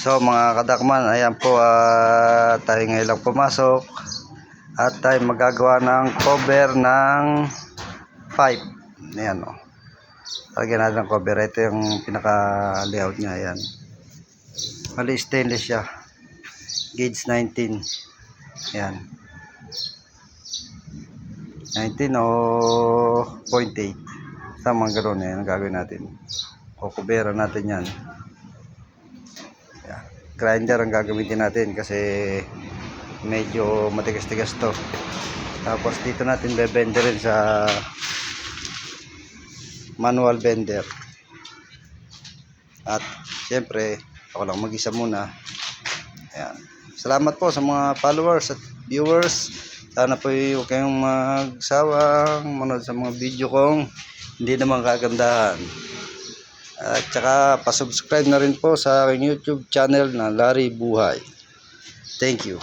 So mga kadakman, ayan po, tayo ngayon lang pumasok at tayo magagawa ng cover ng pipe. Ayan o. Lagyan natin ng cover. Ito yung pinaka layout nya. Ayan. Mali stainless siya. Gauge 19. Ayan. 19 o 0.8. Tamang ganoon. Ayan ang gagawin natin. Kukuberan natin yan. Ayan. Grinder ang gagamitin natin kasi medyo matigas-tigas to. Tapos dito natin be-benderin sa manual bender. At syempre ako lang mag-isa muna. Ayan. Salamat po sa mga followers at viewers. Sana po huwag kayong magsawang manood sa mga video kong hindi naman kagandahan. At saka pasubscribe na rin po sa aking YouTube channel na Larry Buhay. Thank you.